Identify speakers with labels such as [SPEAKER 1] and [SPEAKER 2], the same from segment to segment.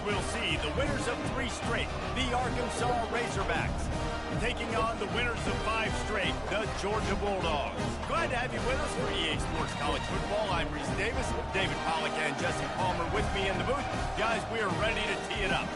[SPEAKER 1] we'll see the winners of 3 straight, the Arkansas Razorbacks, taking on the winners of 5 straight, the Georgia Bulldogs. Glad to have you with us for EA Sports College Football. I'm Reese Davis, David Pollack and Jesse Palmer with me in the booth. Guys, we are ready to tee it up.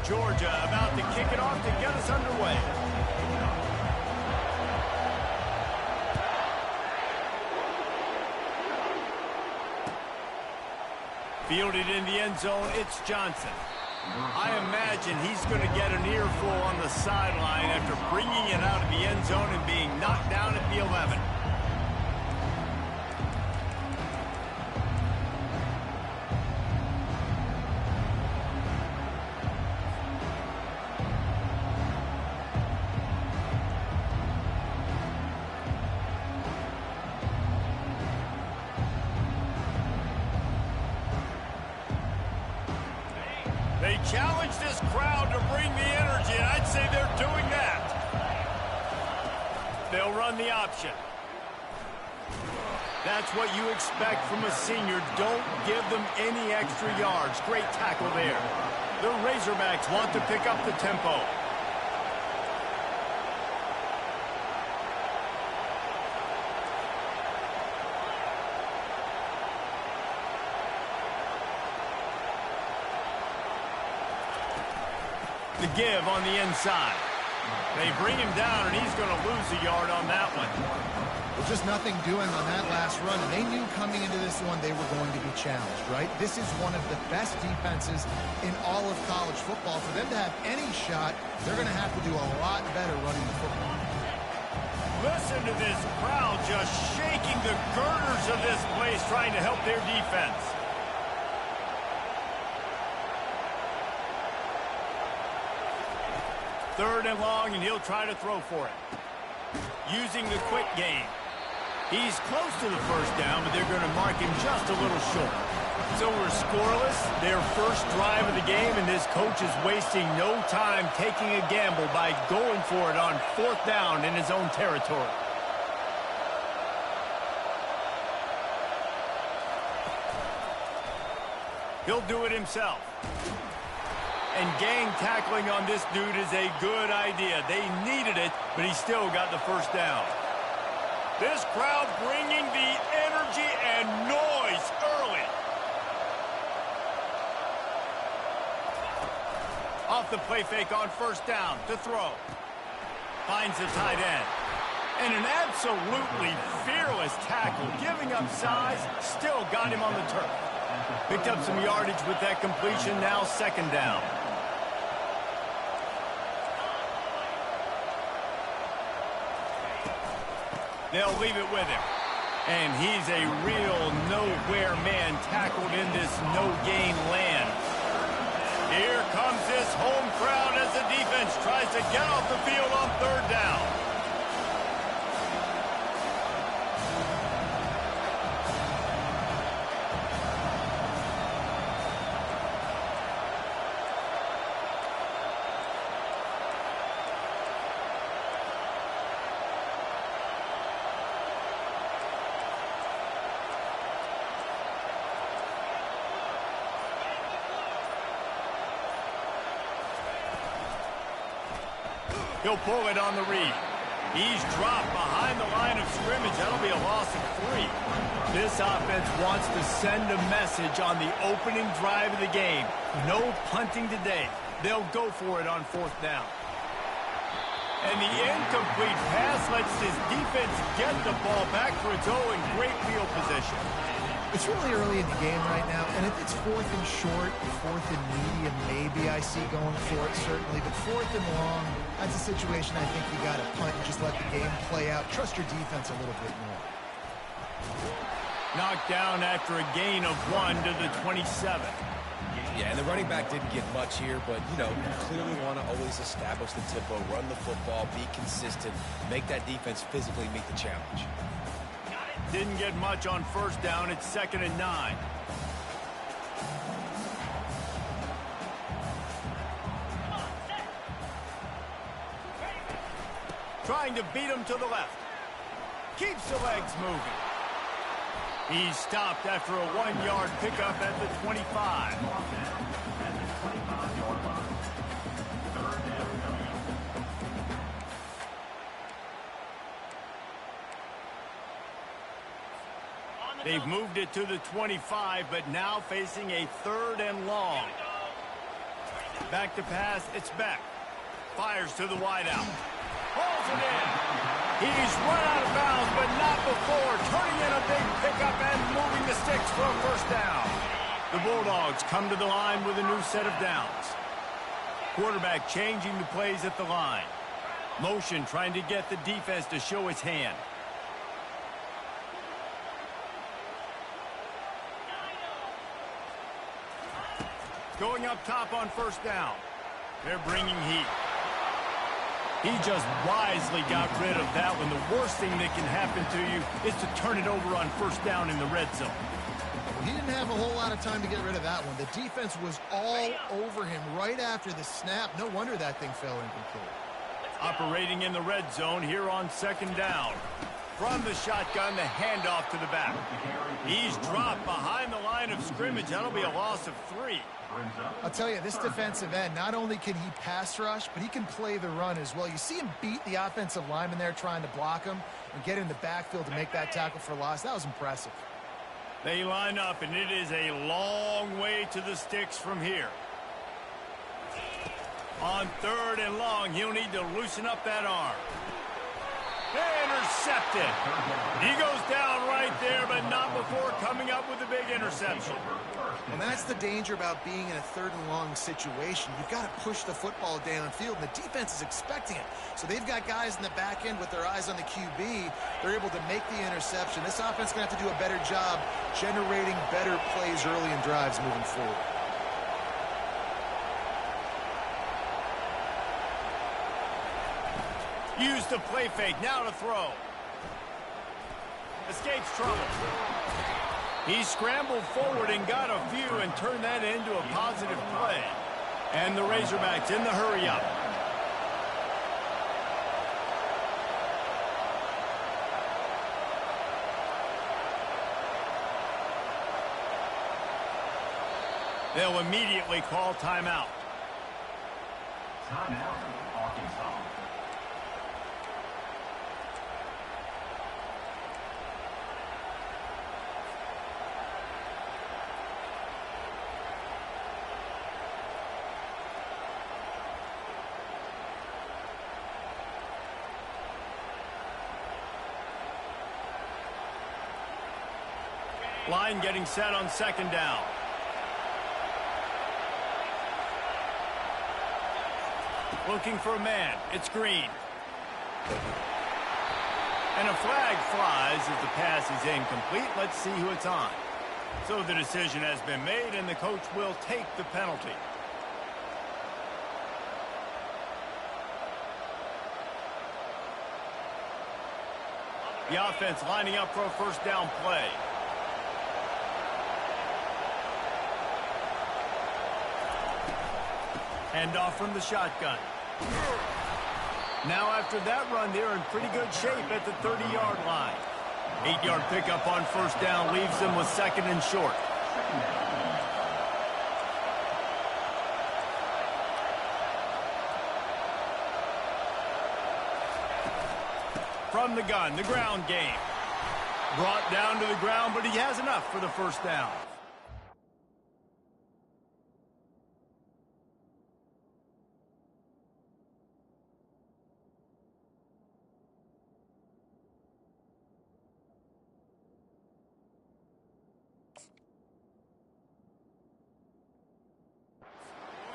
[SPEAKER 1] Georgia about to kick it off to get us underway. Fielded in the end zone, it's Johnson. I imagine he's going to get an earful on the sideline after bringing it out of the end zone and being knocked down at the 11. They challenge this crowd to bring the energy, and I'd say they're doing that. They'll run the option. That's what you expect from a senior. Don't give them any extra yards. Great tackle there. The Razorbacks want to pick up the tempo. The give on the inside. They bring him down, and he's going to lose a yard on that one.
[SPEAKER 2] Well, just nothing doing on that last run, and they knew coming into this one they were going to be challenged, right? This is one of the best defenses in all of college football. For them to have any shot, they're going to have to do a lot better running the football.
[SPEAKER 1] Listen to this crowd just shaking the girders of this place, trying to help their defense. Third and long, and he'll try to throw for it. Using the quick game. He's close to the first down, but they're going to mark him just a little short. So we're scoreless, their first drive of the game, and this coach is wasting no time taking a gamble by going for it on 4th down in his own territory. He'll do it himself. And gang tackling on this dude is a good idea. They needed it, but he still got the first down. This crowd bringing the energy and noise early. Off the play fake on 1st down to throw. Finds the tight end. And an absolutely fearless tackle, giving up size, still got him on the turf. Picked up some yardage with that completion, now 2nd down. They'll leave it with him. And he's a real nowhere man tackled in this no-gain land. Here comes this home crowd as the defense tries to get off the field on 3rd down. He'll pull it on the read. He's dropped behind the line of scrimmage. That'll be a loss of 3. This offense wants to send a message on the opening drive of the game. No punting today. They'll go for it on 4th down. And the incomplete pass lets his defense get the ball back for its own in great field position.
[SPEAKER 2] It's really early in the game right now, and if it's 4th and short, 4th and medium, maybe I see going for it, certainly. But 4th and long, that's a situation I think you got to punt and just let the game play out. Trust your defense a little bit more.
[SPEAKER 1] Knocked down after a gain of 1 to the 27.
[SPEAKER 3] Yeah, and the running back didn't get much here, but, you know, you clearly want to always establish the tempo, run the football, be consistent, make that defense physically meet the challenge.
[SPEAKER 1] Didn't get much on 1st down. It's 2nd and 9. trying to beat him to the left. Keeps the legs moving. He's stopped after a 1-yard pickup at the 25. They've moved it to the 25, but now facing a 3rd and long. Back to pass, it's Beck. Fires to the wideout. Pulls it in. He's run out of bounds, but not before. Turning in a big pickup and moving the sticks for a first down. The Bulldogs come to the line with a new set of downs. Quarterback changing the plays at the line. Motion trying to get the defense to show its hand. Going up top on first down. They're bringing heat. He just wisely got rid of that one. The worst thing that can happen to you is to turn it over on first down in the red zone.
[SPEAKER 2] Well, he didn't have a whole lot of time to get rid of that one. The defense was all over him right after the snap. No wonder that thing fell incomplete.
[SPEAKER 1] Operating in the red zone here on second down. From the shotgun, the handoff to the back. He's dropped behind the line of scrimmage. That'll be a loss of 3.
[SPEAKER 2] I'll tell you, this defensive end, not only can he pass rush, but he can play the run as well. You see him beat the offensive lineman there trying to block him and get in the backfield to make that tackle for loss. That was impressive.
[SPEAKER 1] They line up, and it is a long way to the sticks from here. On 3rd and long, he'll need to loosen up that arm. Intercepted. He goes down right there, but not before coming up with a big interception.
[SPEAKER 2] And that's the danger about being in a 3rd and long situation. You've got to push the football downfield, and the defense is expecting it. So they've got guys in the back end with their eyes on the QB. They're able to make the interception. This offense is going to have to do a better job generating better plays early in drives moving forward.
[SPEAKER 1] Use the play fake, now to throw. Escapes trouble. He scrambled forward and got a few and turned that into a positive play. And the Razorbacks in the hurry up. They'll immediately call timeout.
[SPEAKER 4] Timeout, Arkansas.
[SPEAKER 1] Line getting set on second down. Looking for a man. It's Green. And a flag flies as the pass is incomplete. Let's see who it's on. So the decision has been made, and the coach will take the penalty. The offense lining up for a first down play. Handoff from the shotgun. Now after that run, they're in pretty good shape at the 30-yard line. 8-yard pickup on first down leaves them with 2nd and short. From the gun, the ground game. Brought down to the ground, but he has enough for the first down.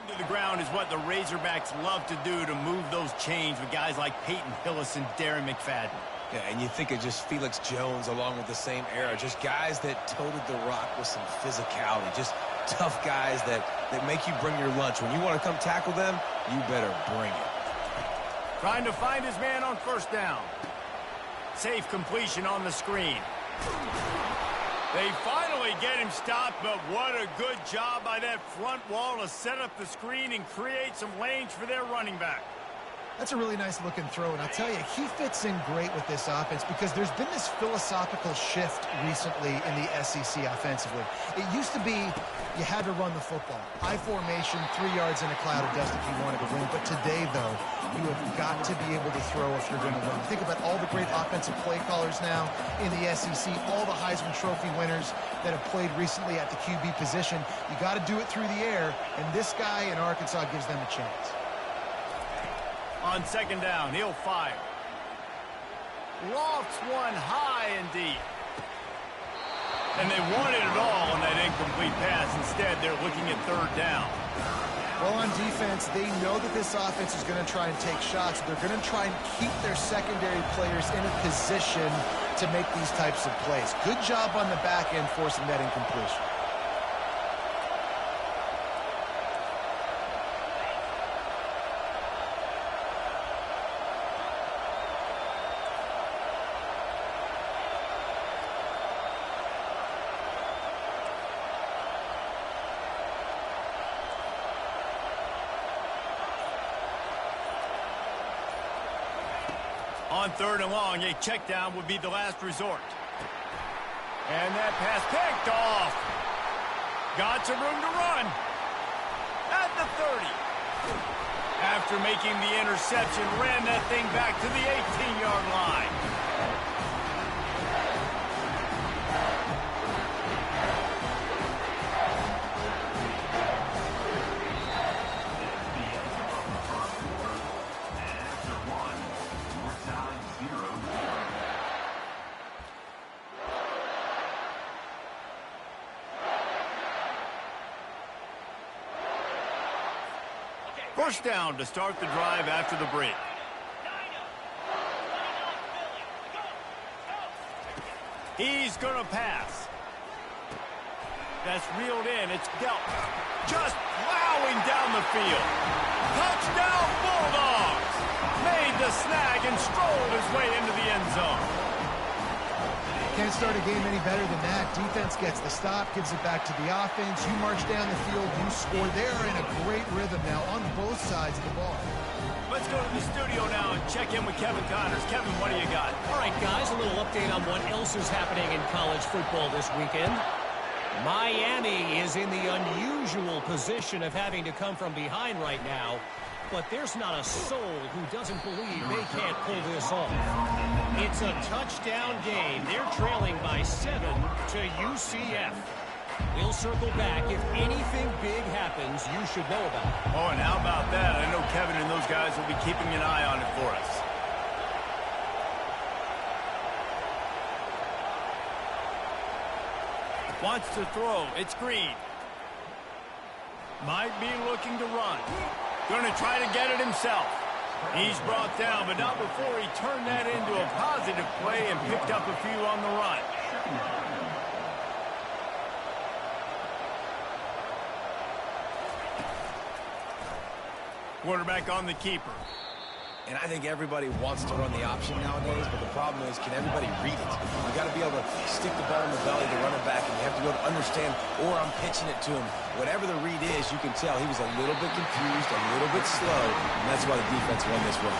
[SPEAKER 1] To the ground is what the Razorbacks love to do to move those chains with guys like Peyton Hillis and Darren McFadden.
[SPEAKER 3] Yeah, and you think of just Felix Jones along with the same era. Just guys that toted the rock with some physicality. Just tough guys that make you bring your lunch. When you want to come tackle them, you better bring it.
[SPEAKER 1] Trying to find his man on first down. Safe completion on the screen. They finally get him stopped, but what a good job by that front wall to set up the screen and create some lanes for their running back.
[SPEAKER 2] That's a really nice looking throw, and I'll tell you, he fits in great with this offense because there's been this philosophical shift recently in the SEC offensively. It used to be you had to run the football. High formation, 3 yards in a cloud of dust if you wanted to win. But today, though, you have got to be able to throw if you're going to win. Think about all the great offensive play callers now in the SEC, all the Heisman Trophy winners that have played recently at the QB position. You got to do it through the air, and this guy in Arkansas gives them a chance.
[SPEAKER 1] On second down, he'll fire. Lofts one high and deep. And they wanted it all on that incomplete pass. Instead, they're looking at third down.
[SPEAKER 2] Well, on defense, they know that this offense is going to try and take shots. They're going to try and keep their secondary players in a position to make these types of plays. Good job on the back end forcing that incompletion.
[SPEAKER 1] On third and long, a check down would be the last resort. And that pass picked off. Got some room to run. At the 30. After making the interception, ran that thing back to the 18-yard line. First down to start the drive after the break. He's going to pass. That's reeled in. It's dealt. Just plowing down the field. Touchdown, Bulldogs! Made the snag and strolled his way into the end zone.
[SPEAKER 2] Can't start a game any better than that. Defense gets the stop, gives it back to the offense. You march down the field, you score. They're in a great rhythm now on both sides of the ball.
[SPEAKER 1] Let's go to the studio now and check in with Kevin Connors. Kevin, what do you got?
[SPEAKER 4] All right, guys, a little update on what else is happening in college football this weekend. Miami is in the unusual position of having to come from behind right now, but there's not a soul who doesn't believe they can't pull this off. It's a touchdown game. They're trailing by 7 to UCF. We'll circle back. If anything big happens, you should know about it.
[SPEAKER 1] Oh, and how about that? I know Kevin and those guys will be keeping an eye on it for us. Wants to throw. It's Green. Might be looking to run. Going to try to get it himself. He's brought down, but not before he turned that into a positive play and picked up a few on the run. Quarterback on the keeper.
[SPEAKER 3] And I think everybody wants to run the option nowadays, but the problem is, can everybody read it? You got to be able to stick the ball in the belly to run it back, and you have to be able to understand, or I'm pitching it to him. Whatever the read is, you can tell he was a little bit confused, a little bit slow, and that's why the defense won this one.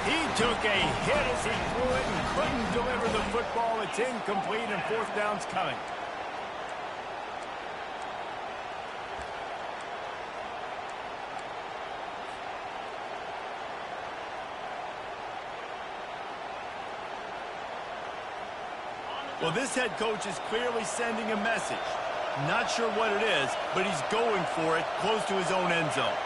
[SPEAKER 1] He took a hit as he threw it and couldn't deliver the football. It's incomplete, and fourth down's coming. Well, this head coach is clearly sending a message. Not sure what it is, but he's going for it close to his own end zone.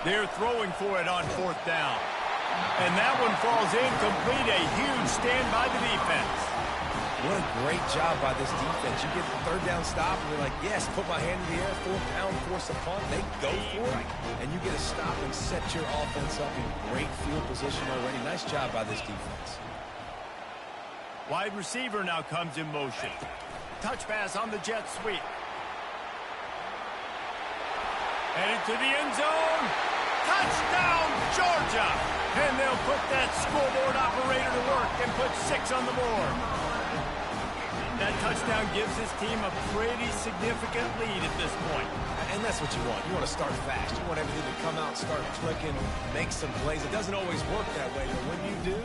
[SPEAKER 1] They're throwing for it on fourth down. And that one falls incomplete. A huge stand by the defense.
[SPEAKER 3] What a great job by this defense. You get the third down stop, and you're like, yes, put my hand in the air, 4 pound, force a punt. They go for it, and you get a stop and set your offense up in great field position already. Nice job by this defense.
[SPEAKER 1] Wide receiver now comes in motion. Touch pass on the jet sweep. Headed to the end zone. Touchdown, Georgia! And they'll put that scoreboard operator to work and put 6 on the board. That touchdown gives his team a pretty significant lead at this point.
[SPEAKER 3] And that's what you want. You want to start fast. You want everything to come out, start clicking, make some plays. It doesn't always work that way, but when you do,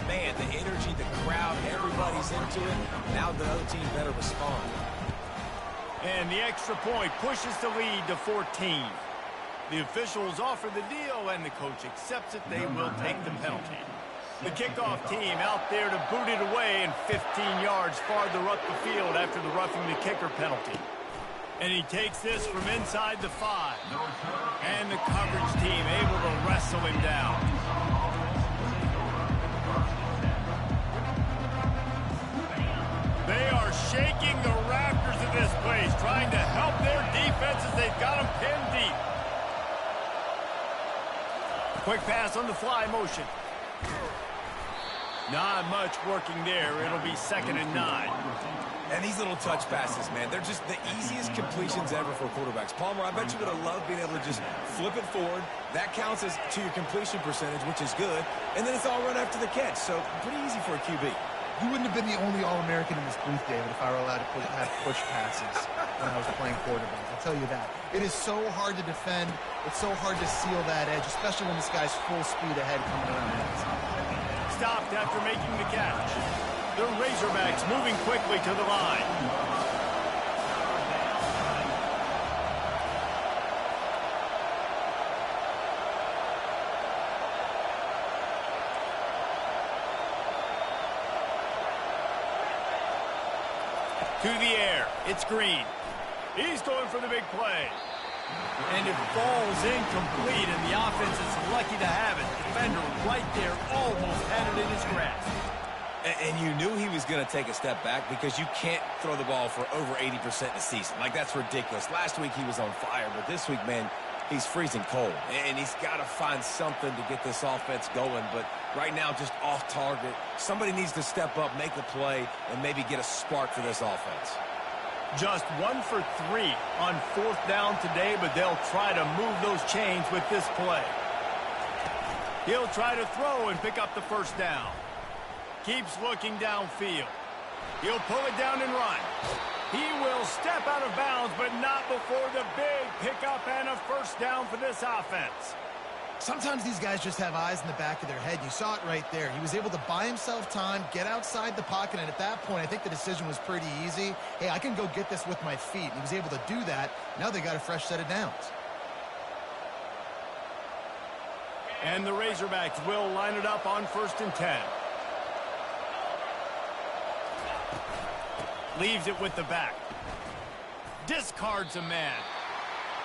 [SPEAKER 3] man, the energy, the crowd, everybody's into it. Now the other team better respond.
[SPEAKER 1] And the extra point pushes the lead to 14. The officials offer the deal, and the coach accepts it. They will take the penalty. The kickoff team out there to boot it away and 15 yards farther up the field after the roughing the kicker penalty. And he takes this from inside the 5. And the coverage team able to wrestle him down. They are shaking the rafters of this place, trying to help their defense as they've got them pinned deep. Quick pass on the fly motion. Not much working there. It'll be 2nd and 9.
[SPEAKER 3] And these little touch passes, man, they're just the easiest completions ever for quarterbacks. Palmer, I bet you would have loved being able to just flip it forward. That counts as to your completion percentage, which is good. And then it's all run after the catch. So pretty easy for a QB.
[SPEAKER 2] You wouldn't have been the only All-American in this booth, David, if I were allowed to have push passes when I was playing quarterback. I'll tell you that. It is so hard to defend. It's so hard to seal that edge, especially when this guy's full speed ahead coming around the outside.
[SPEAKER 1] Stopped after making the catch. The Razorbacks moving quickly to the line. To the air. It's Green. He's going for the big play. And it falls incomplete, and the offense is lucky to have it. Defender right there almost had it in his grasp.
[SPEAKER 3] And you knew he was going to take a step back because you can't throw the ball for over 80% in a season. Like, that's ridiculous. Last week he was on fire, but this week, man, he's freezing cold. And he's got to find something to get this offense going. But right now, just off target. Somebody needs to step up, make a play, and maybe get a spark for this offense.
[SPEAKER 1] Just 1 for 3 on 4th down today, but they'll try to move those chains with this play. He'll try to throw and pick up the first down. Keeps looking downfield. He'll pull it down and run. He will step out of bounds, but not before the big pickup and a first down for this offense.
[SPEAKER 2] Sometimes these guys just have eyes in the back of their head. You saw it right there. He was able to buy himself time, get outside the pocket, and at that point, I think the decision was pretty easy. Hey, I can go get this with my feet. He was able to do that. Now they got a fresh set of downs.
[SPEAKER 1] And the Razorbacks will line it up on 1st and 10. Leaves it with the back. Discards a man.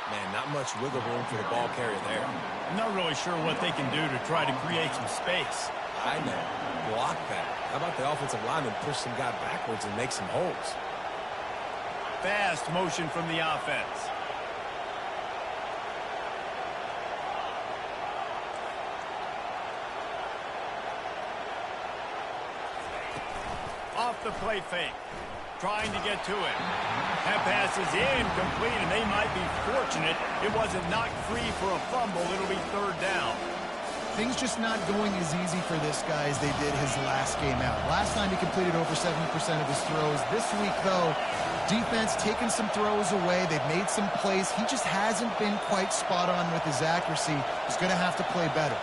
[SPEAKER 3] Man, not much wiggle room for the ball carrier there.
[SPEAKER 1] I'm not really sure what they can do to try to create some space.
[SPEAKER 3] I know. Block that. How about the offensive lineman push some guy backwards and make some holes?
[SPEAKER 1] Fast motion from the offense. Off the play fake. Trying to get to it. That pass is incomplete, and they might be fortunate it wasn't knocked free for a fumble. It'll be 3rd down.
[SPEAKER 2] Things just not going as easy for this guy as they did his last game out. Last time he completed over 70% of his throws. This week, though, defense taking some throws away. They've made some plays. He just hasn't been quite spot on with his accuracy. He's going to have to play better.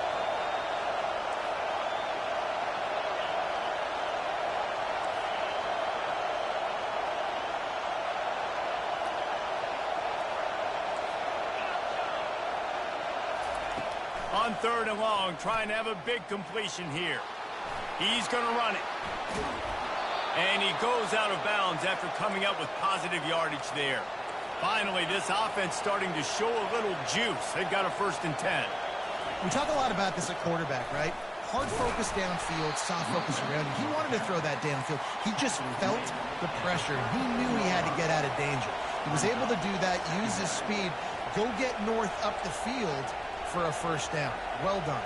[SPEAKER 1] On 3rd and long, trying to have a big completion here. He's going to run it. And he goes out of bounds after coming up with positive yardage there. Finally, this offense starting to show a little juice. They've got a 1st and 10.
[SPEAKER 2] We talk a lot about this at quarterback, right? Hard focus downfield, soft focus around you. He wanted to throw that downfield. He just felt the pressure. He knew he had to get out of danger. He was able to do that, use his speed, go get north up the field for a 1st down. Well done.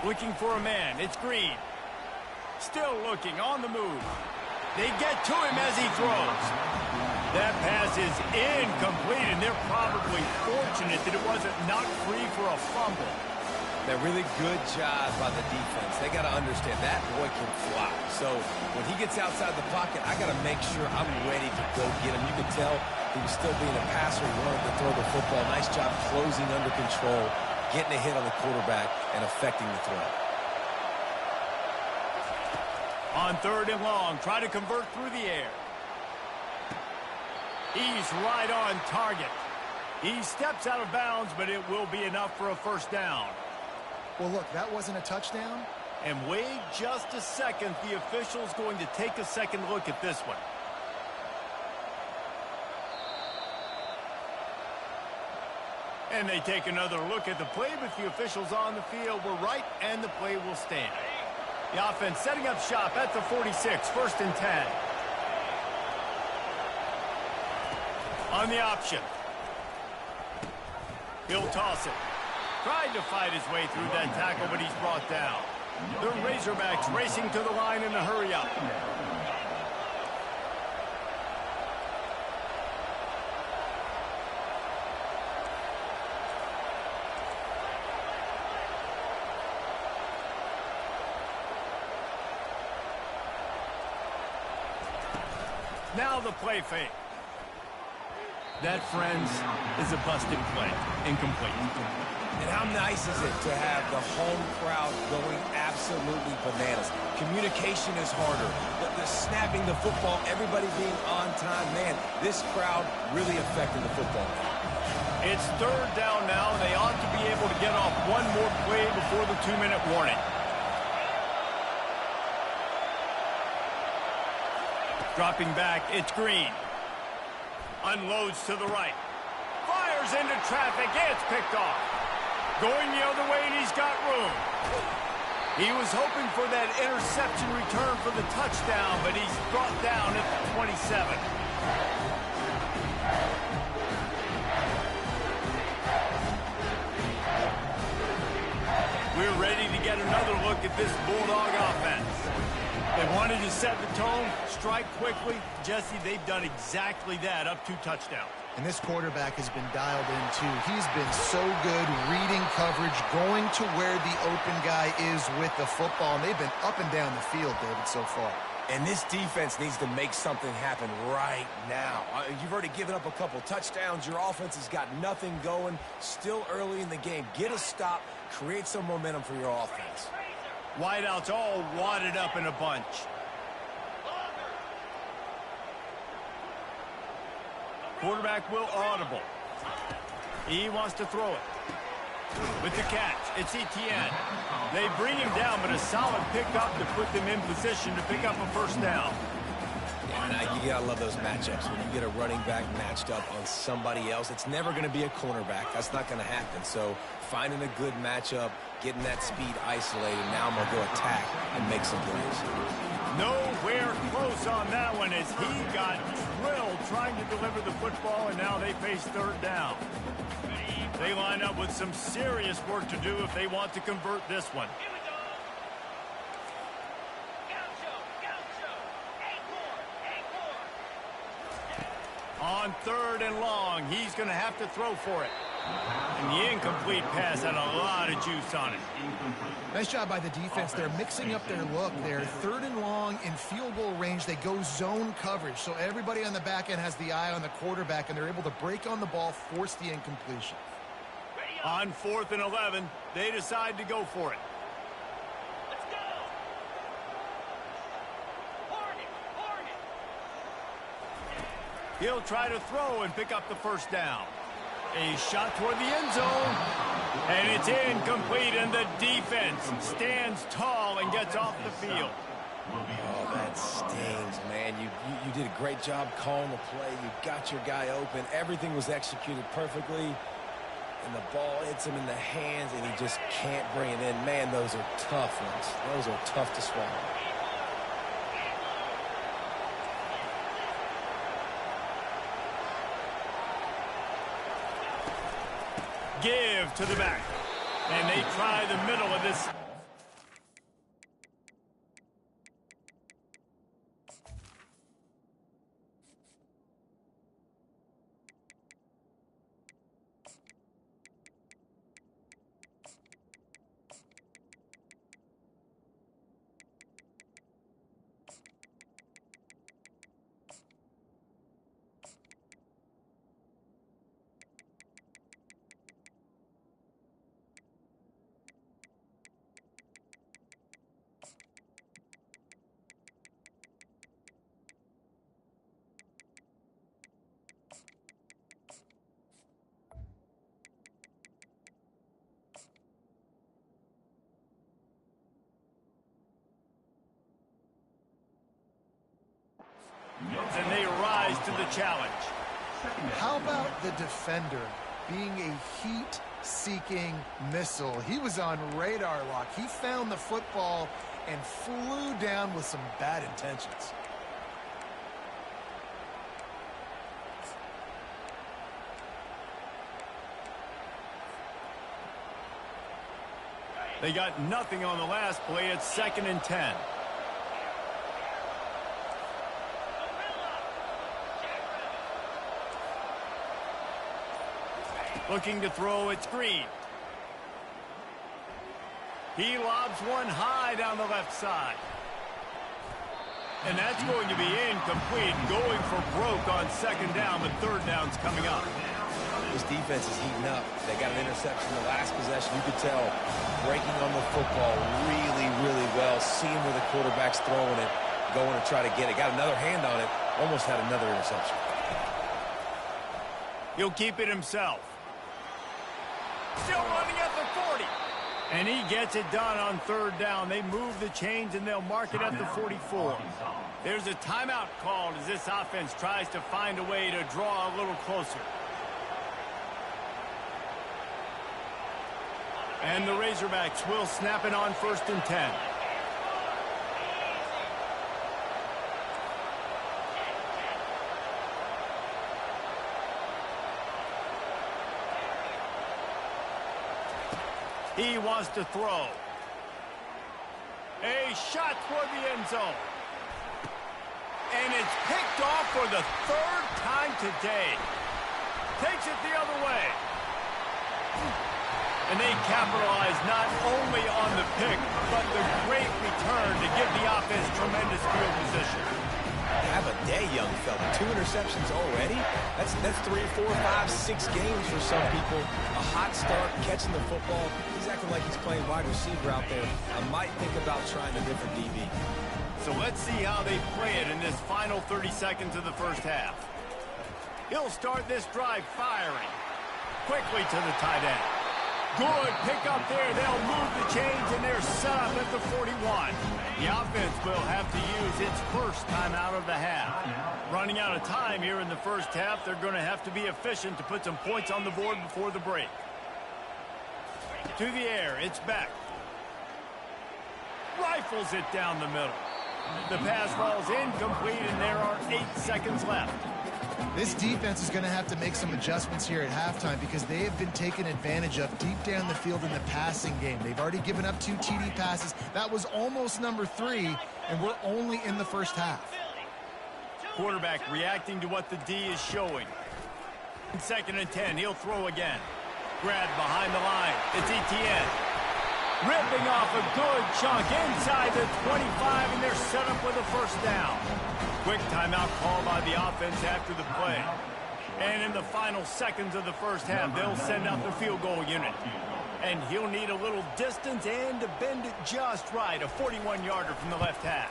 [SPEAKER 1] Looking for a man. It's Green. Still looking on the move. They get to him as he throws. That pass is incomplete, and they're probably fortunate that it wasn't knocked free for a fumble.
[SPEAKER 3] That really good job by the defense. They got to understand that boy can fly. So when he gets outside the pocket, I got to make sure I'm ready to go get him. You can tell he was still being a passer. He wanted to throw the football. Nice job closing under control, getting a hit on the quarterback, and affecting the throw.
[SPEAKER 1] On 3rd and long, try to convert through the air. He's right on target. He steps out of bounds, but it will be enough for a first down.
[SPEAKER 2] Well, look, that wasn't a touchdown.
[SPEAKER 1] And wait just a second. The official's going to take a second look at this one. And they take another look at the play, but the officials on the field were right, and the play will stand. The offense setting up shop at the 46, 1st and 10. On the option. He'll toss it. Tried to fight his way through that tackle, but he's brought down. The Razorbacks racing to the line in a hurry-up. Now the play fake. That, friends, is a busted play. Incomplete.
[SPEAKER 3] And how nice is it to have the home crowd going absolutely bananas? Communication is harder. The snapping the football, everybody being on time. Man, this crowd really affected the football.
[SPEAKER 1] It's 3rd down now, and they ought to be able to get off one more play before the 2-minute warning. Dropping back, it's Green. Unloads to the right. Fires into traffic. It's picked off. Going the other way, and he's got room. He was hoping for that interception return for the touchdown, but he's brought down at the 27. We're ready to get another look at this Bulldog offense. They wanted to set the tone, strike quickly. Jesse, they've done exactly that, up 2 touchdowns.
[SPEAKER 2] And this quarterback has been dialed in, too. He's been so good reading coverage, going to where the open guy is with the football. And they've been up and down the field, David, so far.
[SPEAKER 3] And this defense needs to make something happen right now. You've already given up a couple touchdowns. Your offense has got nothing going. Still early in the game. Get a stop. Create some momentum for your offense.
[SPEAKER 1] Wideouts all wadded up in a bunch. Quarterback will audible. He wants to throw it. With the catch, it's Etienne. They bring him down, but a solid pickup to put them in position to pick up a first down.
[SPEAKER 3] Yeah, you gotta love those matchups. When you get a running back matched up on somebody else, it's never gonna be a cornerback. That's not gonna happen. So finding a good matchup, getting that speed isolated, now I'm gonna go attack and make some plays.
[SPEAKER 1] Nowhere close on that one as he got drilled trying to deliver the football, and now they face 3rd down. They line up with some serious work to do if they want to convert this one. On 3rd and long, he's going to have to throw for it. And the incomplete pass had a lot of juice on it.
[SPEAKER 2] Nice job by the defense. They're mixing up their look. They're 3rd and long in field goal range. They go zone coverage. So everybody on the back end has the eye on the quarterback, and they're able to break on the ball, force the incompletion.
[SPEAKER 1] On 4th and 11, they decide to go for it. He'll try to throw and pick up the first down. A shot toward the end zone. And it's incomplete, and the defense stands tall and gets off the field.
[SPEAKER 3] Oh, that stings, man. You did a great job calling the play. You got your guy open. Everything was executed perfectly. And the ball hits him in the hands, and he just can't bring it in. Man, those are tough ones. Those are tough to swallow.
[SPEAKER 1] Give to the back. And they try the middle of this to the challenge.
[SPEAKER 2] How about the defender being a heat-seeking missile? He was on radar lock. He found the football and flew down with some bad intentions.
[SPEAKER 1] They got nothing on the last play. It's 2nd and 10. Looking to throw, it's Green. He lobs one high down the left side. And that's going to be incomplete. Going for broke on 2nd down, but 3rd down's coming up.
[SPEAKER 3] This defense is heating up. They got an interception the last possession. You could tell breaking on the football really, really well. Seeing where the quarterback's throwing it, going to try to get it. Got another hand on it. Almost had another interception.
[SPEAKER 1] He'll keep it himself. Still running at the 40. And he gets it done on 3rd down. They move the chains, and they'll mark it at the 44. There's a timeout called as this offense tries to find a way to draw a little closer. And the Razorbacks will snap it on 1st and 10. He wants to throw. A shot toward the end zone. And it's picked off for the 3rd time today. Takes it the other way. And they capitalize not only on the pick, but the great return to give the offense tremendous field position.
[SPEAKER 3] Have a day, young fella. 2 interceptions already? That's 3, 4, 5, 6 games for some people. A hot start, catching the football. He's acting like he's playing wide receiver out there. I might think about trying a different DB.
[SPEAKER 1] So let's see how they play it in this final 30 seconds of the 1st half. He'll start this drive firing. Quickly to the tight end. Good pick up there. They'll move the chains, and they're set up at the 41. The offense will have to use its first timeout of the half. Running out of time here in the 1st half, they're going to have to be efficient to put some points on the board before the break. To the air, it's Beck. Rifles it down the middle. The pass falls incomplete, and there are 8 seconds left.
[SPEAKER 2] This defense is going to have to make some adjustments here at halftime because they have been taken advantage of deep down the field in the passing game. They've already given up 2 TD passes. That was almost number 3, and we're only in the 1st half.
[SPEAKER 1] Quarterback reacting to what the D is showing. 2nd and 10, he'll throw again. Grabbed behind the line. It's Etienne. Ripping off a good chunk inside the 25, and they're set up with a 1st down. Quick timeout call by the offense after the play. And in the final seconds of the 1st half, they'll send out the field goal unit. And he'll need a little distance and to bend it just right. A 41-yarder from the left hash.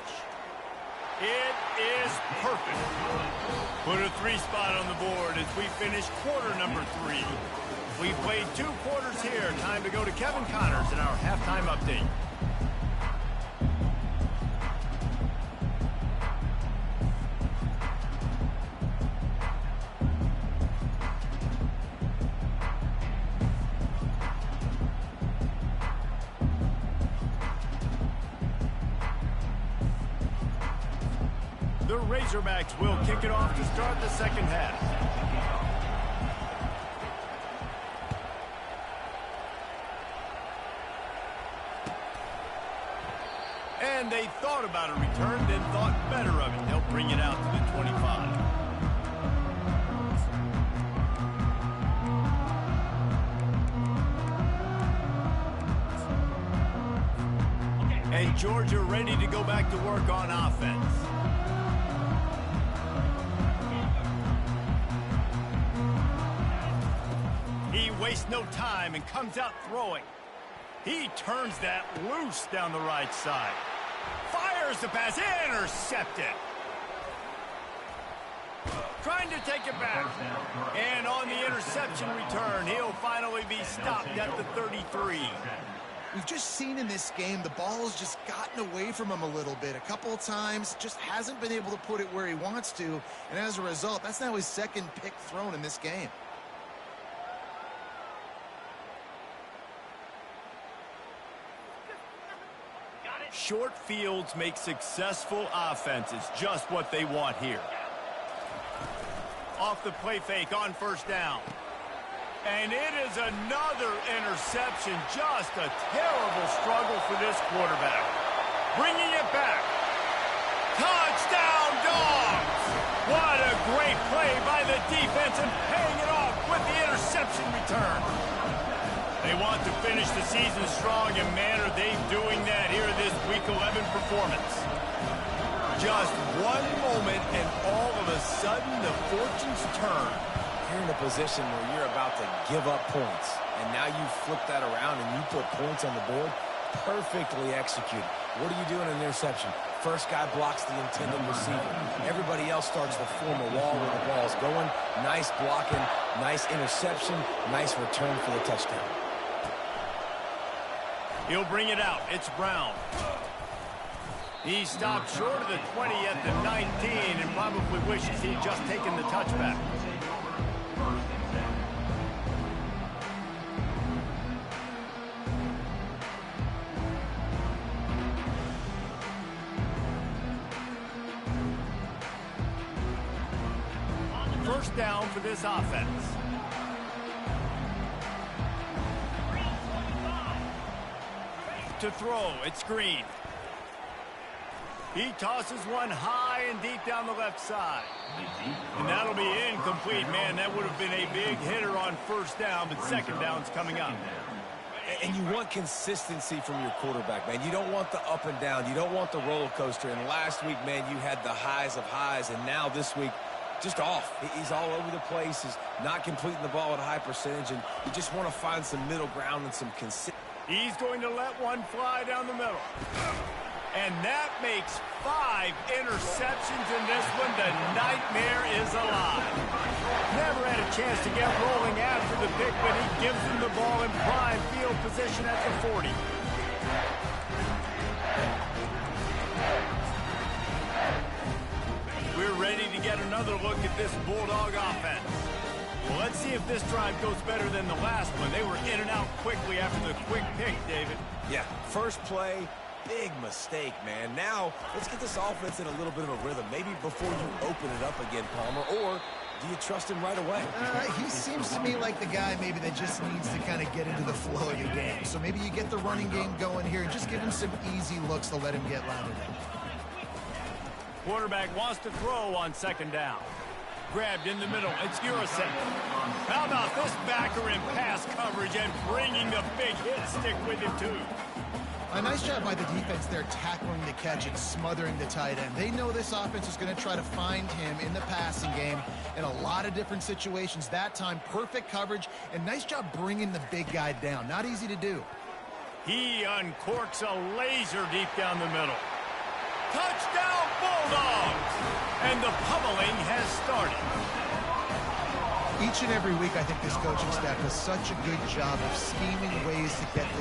[SPEAKER 1] It is perfect. Put a 3 spot on the board as we finish quarter number 3. We've played 2 quarters here. Time to go to Kevin Connors in our halftime update. The Razorbacks will kick it off to start the 2nd half. And they thought about a return, then thought better of it. They'll bring it out to the 25. And Georgia ready to go back to work on offense. He wastes no time and comes out throwing. He turns that loose down the right side. Fires the pass, intercepted. Trying to take it back. And on the interception return, he'll finally be stopped at the 33.
[SPEAKER 2] We've just seen in this game the ball's just gotten away from him a little bit. A couple of times, just hasn't been able to put it where he wants to. And as a result, that's now his second pick thrown in this game.
[SPEAKER 1] Short fields make successful offenses just what they want here. Off the play fake on first down. And it is another interception. Just a terrible struggle for this quarterback. Bringing it back. Touchdown, Dogs! What a great play by the defense and paying it off with the interception return. They want to finish the season strong, and man, are they doing that here in this Week 11 performance. Just one moment, and all of a sudden, the fortunes turn.
[SPEAKER 3] You're in a position where you're about to give up points, and now you flip that around and you put points on the board. Perfectly executed. What do you do in an interception? First guy blocks the intended receiver. Everybody else starts to form a wall where the ball's going. Nice blocking, nice interception, nice return for the touchdown.
[SPEAKER 1] He'll bring it out. It's Brown. He stopped short of the 20 at the 19 and probably wishes he'd just taken the touchback. First down for this offense. To throw, it's Green. He tosses one high and deep down the left side. And that'll be incomplete, man. That would have been a big hitter on first down, but second down's coming up.
[SPEAKER 3] And you want consistency from your quarterback, man. You don't want the up and down. You don't want the roller coaster. And last week, man, you had the highs of highs, and now this week, just off. He's all over the place. He's not completing the ball at a high percentage, and you just want to find some middle ground and some consistency.
[SPEAKER 1] He's going to let one fly down the middle. And that makes 5 interceptions in this one. The nightmare is alive. Never had a chance to get rolling after the pick, but he gives him the ball in prime field position at the 40. We're ready to get another look at this Bulldog offense. Well, let's see if this drive goes better than the last one. They were in and out quickly after the quick pick, David.
[SPEAKER 3] Yeah, first play, big mistake, man. Now, let's get this offense in a little bit of a rhythm. Maybe before you open it up again, Palmer, or do you trust him right away?
[SPEAKER 2] He seems to me like the guy maybe that just needs to kind of get into the flow of your game. So maybe you get the running game going here and just give him some easy looks to let him get landed in.
[SPEAKER 1] Quarterback wants to throw on second down. Grabbed in the middle. It's Urasek. How about this backer in pass coverage and bringing the big hit stick with him, too?
[SPEAKER 2] A nice job by the defense there tackling the catch and smothering the tight end. They know this offense is going to try to find him in the passing game in a lot of different situations. That time, perfect coverage and nice job bringing the big guy down. Not easy to do.
[SPEAKER 1] He uncorks a laser deep down the middle. Touchdown, Bulldogs! And the pummeling has started.
[SPEAKER 2] Each and every week, I think this coaching staff does such a good job of scheming ways to get this